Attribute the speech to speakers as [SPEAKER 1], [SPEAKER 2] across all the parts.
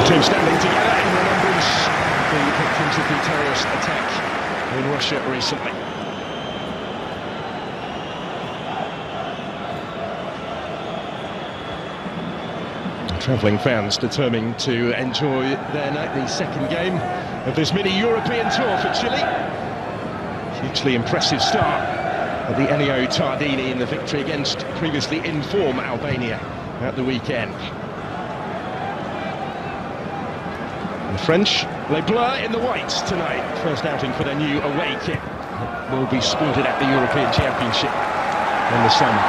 [SPEAKER 1] teams standing together in remembrance of the victims of the terrorist attack in Russia recently. Travelling fans determined to enjoy their night, the second game of this mini-European tour for Chile. Hugely impressive start of the Ennio Tardini in the victory against previously in form Albania at the weekend. The French, they blur in the whites tonight. First outing for their new away kit. Will be sported at the European Championship in the summer.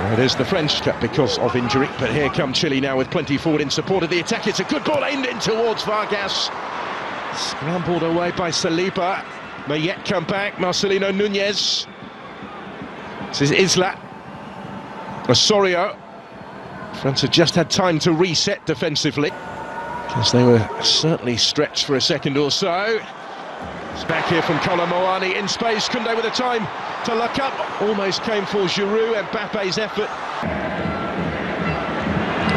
[SPEAKER 1] Well, it is the French Cup because of injury, but here come Chile now with plenty forward in support of the attack. It's a good ball aimed in towards Vargas. Scrambled away by Saliba. May yet come back, Marcelino Núñez. This is Isla. Osorio. France have just had time to reset defensively, because they were certainly stretched for a second or so. It's back here from Kolo Muani in space. Koundé with the time to look up. Almost came for Giroud. Mbappe's effort.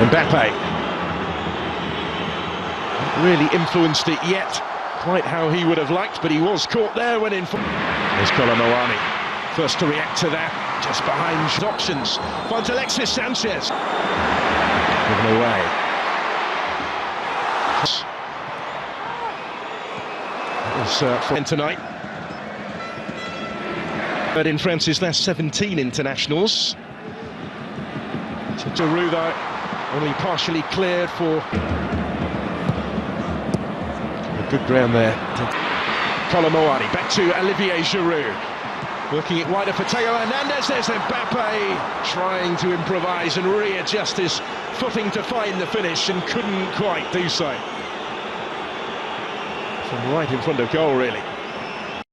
[SPEAKER 1] Mbappe. Not really influenced it yet, quite how he would have liked, but he was caught there when in front. There's Kolo Muani, first to react to that, just behind options. Finds Alexis Sanchez. Given away. For tonight. But in France's last 17 internationals. So Giroud though, only partially cleared for a good ground there. Kolo Muani, back to Olivier Giroud. Working it wider for Theo Hernandez. There's Mbappe trying to improvise and readjust his footing to find the finish and couldn't quite do so. From right in front of goal, really.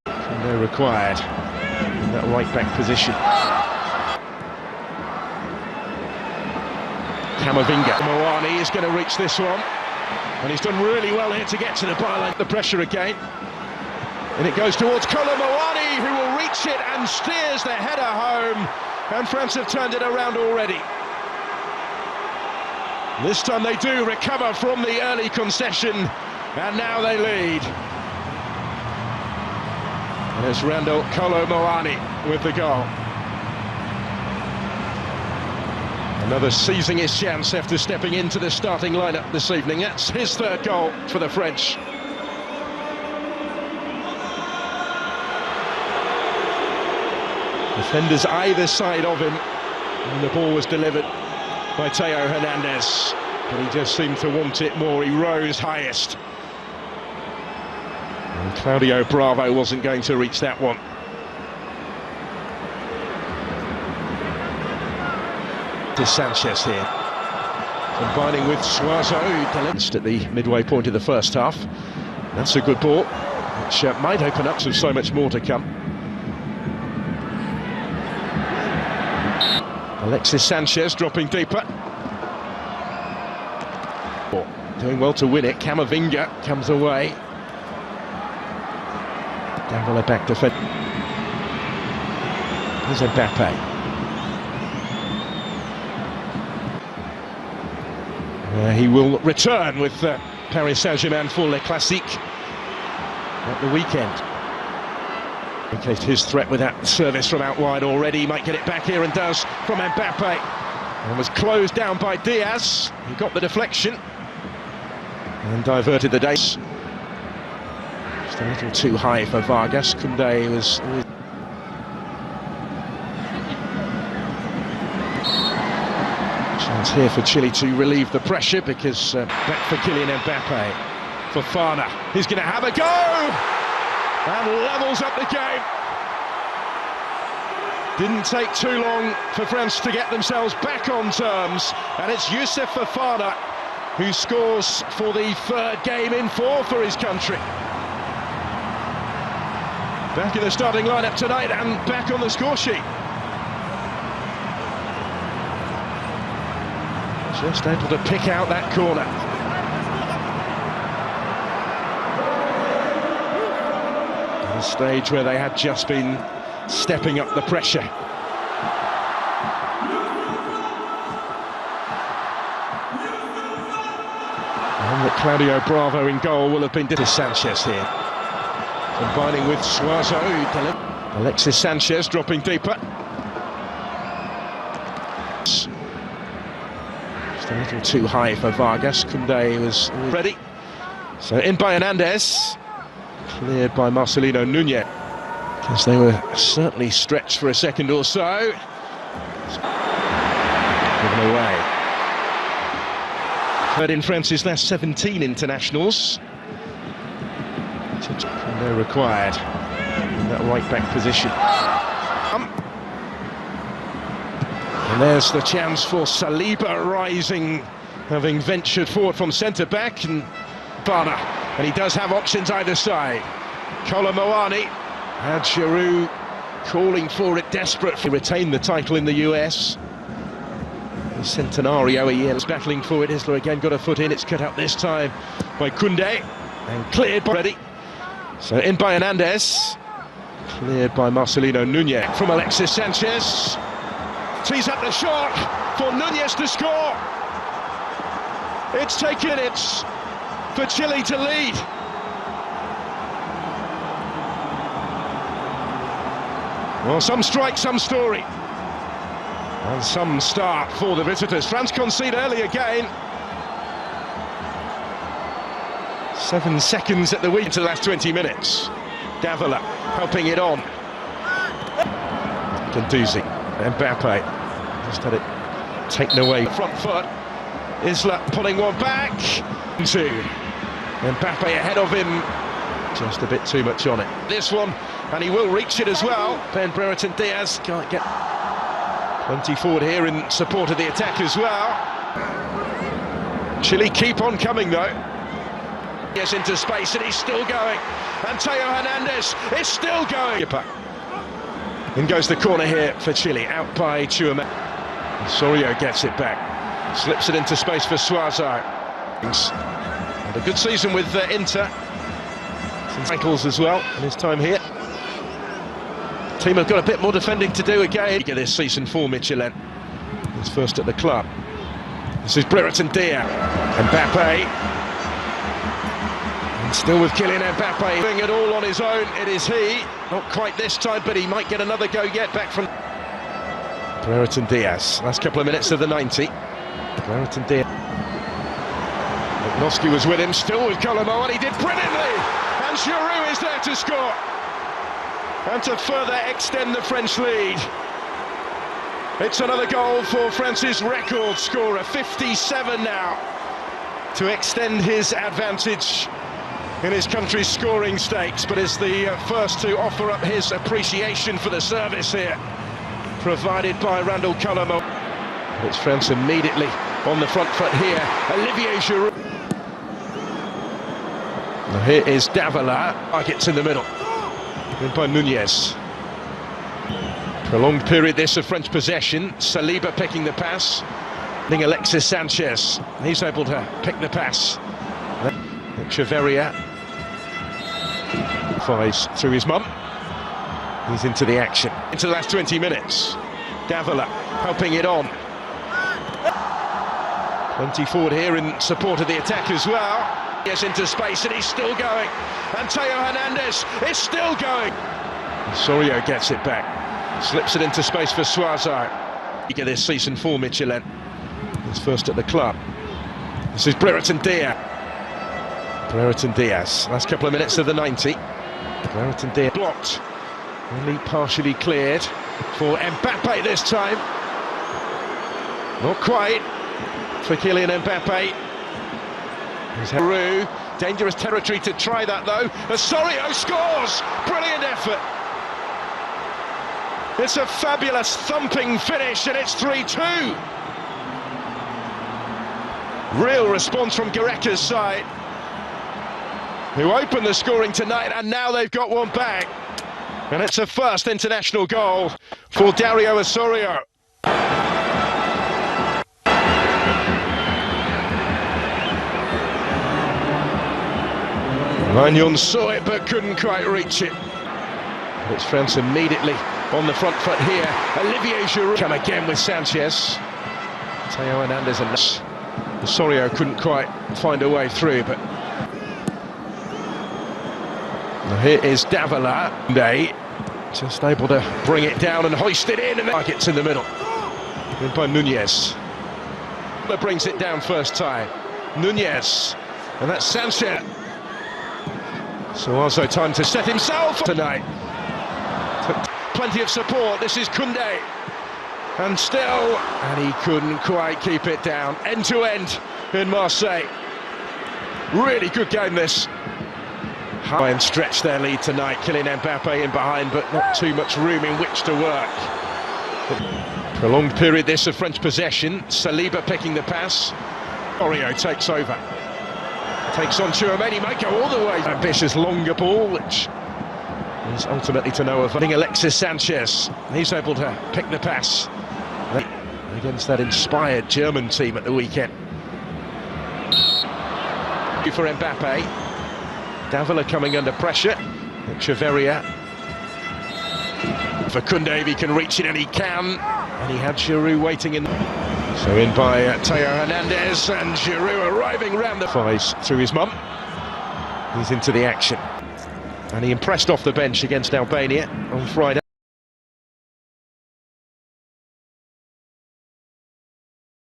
[SPEAKER 1] From there required in that right-back position. Camavinga. Muani is going to reach this one, and he's done really well here to get to the byline. The pressure again, and it goes towards Kolo Muani, who will reach it and steers the header home, and France have turned it around already. This time they do recover from the early concession, and now they lead. And it's Randall Kolo Muani with the goal. Another seizing his chance after stepping into the starting lineup this evening. That's his third goal for the French. Defenders either side of him, and the ball was delivered by Theo Hernandez, but he just seemed to want it more. He rose highest. And Claudio Bravo wasn't going to reach that one. To Sanchez here, combining with Suazo, who at the midway point of the first half. That's a good ball, which might open up to so much more to come. Alexis Sanchez dropping deeper. Doing well to win it. Camavinga comes away. Down the back defense. Here's Mbappe. He will return with Paris Saint-Germain for Le Classique at the weekend. Indicated his threat with that service from out wide already. He might get it back here and does from Mbappe. And was closed down by Diaz. He got the deflection and diverted the days. Just a little too high for Vargas. Koundé was always... Chance here for Chile to relieve the pressure, because back for Kylian Mbappe. Fofana, he's going to have a go! And levels up the game. Didn't take too long for France to get themselves back on terms, and it's Youssouf Fofana who scores for the third game in four for his country. Back in the starting lineup tonight and back on the score sheet. Just able to pick out that corner. A stage where they had just been stepping up the pressure. Claudio Bravo in goal will have been Sanchez here. Combining with Suazo. Alexis Sanchez dropping deeper. Just a little too high for Vargas. Koundé was ready. So in by Hernandez. Cleared by Marcelino Nunez. Because they were certainly stretched for a second or so. Given away. Third in France's last 17 internationals. Koundé required in that right back position. And there's the chance for Saliba rising, having ventured forward from centre back, and Bana. And he does have options either side. Kolomoani had Giroud calling for it, desperate to retain the title in the US. The Centenario a year battling for it. Isla again got a foot in. It's cut out this time by Koundé and cleared by ready. So in by Hernandez, cleared by Marcelino Nunez from Alexis Sanchez. Tees up the shot for Nunez to score. It's taken. It's for Chile to lead. Well, some strike, some story. And some start for the visitors. France concede early again. 7 seconds at the week to the last 20 minutes. Davila helping it on. Gendouzi, Mbappe just had it taken away. Front foot. Isla pulling one back. Two. Mbappe ahead of him. Just a bit too much on it. This one, and he will reach it as well. Ben Brereton Diaz can't get plenty forward here in support of the attack as well. Chile keep on coming though. Yes, into space, and he's still going. And Teo Hernandez is still going. In goes the corner here for Chile, out by Chouameni. Osorio gets it back, slips it into space for Suazo. And a good season with Inter. Some titles as well in his time here. Team have got a bit more defending to do again this season for Michelin. He's first at the club. This is Brereton Diaz. Mbappe. And still with Kylian Mbappe doing it all on his own. It is he. Not quite this time, but he might get another go yet back from Brereton Diaz. Last couple of minutes of the 90. Brereton Diaz. Noski was with him, still with Kolomo, and he did brilliantly. And Giroud is there to score. And to further extend the French lead. It's another goal for France's record scorer, 57 now, to extend his advantage in his country's scoring stakes, but is the first to offer up his appreciation for the service here, provided by Randall Kolomo. It's France immediately on the front foot here. Olivier Giroud. Now here is Davila. Gets in the middle. In by Nunez. Prolonged period this of French possession. Saliba picking the pass. Alexis Sanchez. He's able to pick the pass. Echeverria flies through his mum. He's into the action. Into the last 20 minutes. Davila helping it on. Plenty forward here in support of the attack as well. Yes, into space, and he's still going. And Teo Hernandez is still going. Osorio gets it back. Slips it into space for Suazo. Eager this season for Michelin. He's first at the club. This is Brereton Diaz. Brereton Diaz. Last couple of minutes of the 90. Brereton Diaz blocked. Only partially cleared for Mbappe this time. Not quite for Kylian Mbappe. Giroud, dangerous territory to try that though. Osorio scores! Brilliant effort. It's a fabulous thumping finish, and it's 3-2. Real response from Gareca's side, who opened the scoring tonight, and now they've got one back. And it's a first international goal for Dario Osorio. Magnon saw it but couldn't quite reach it. But it's France immediately on the front foot here. Olivier Giroud come again with Sanchez. Teo Hernandez and Osorio couldn't quite find a way through, but now here is Davila. Just able to bring it down and hoist it in, and the target's in the middle. In by Nunez. That brings it down first time. Nunez, and that's Sanchez. So also time to set himself tonight. Plenty of support. This is Koundé, and still, and he couldn't quite keep it down. End to end in Marseille. Really good game this. High and stretch their lead tonight. Kylian Mbappe in behind, but not too much room in which to work. Prolonged period this of French possession. Saliba picking the pass. Osorio takes over. Takes on Tchouaméni, might go all the way. Ambitious longer ball, which is ultimately to no avail. Alexis Sanchez, he's able to pick the pass against that inspired German team at the weekend. For Mbappe. Davila coming under pressure. Echeverria. For Koundé, if he can reach it, and he can. And he had Giroud waiting in. So in by Theo Hernandez, and Giroud arriving round the fives through his mum. He's into the action. And he impressed off the bench against Albania on Friday.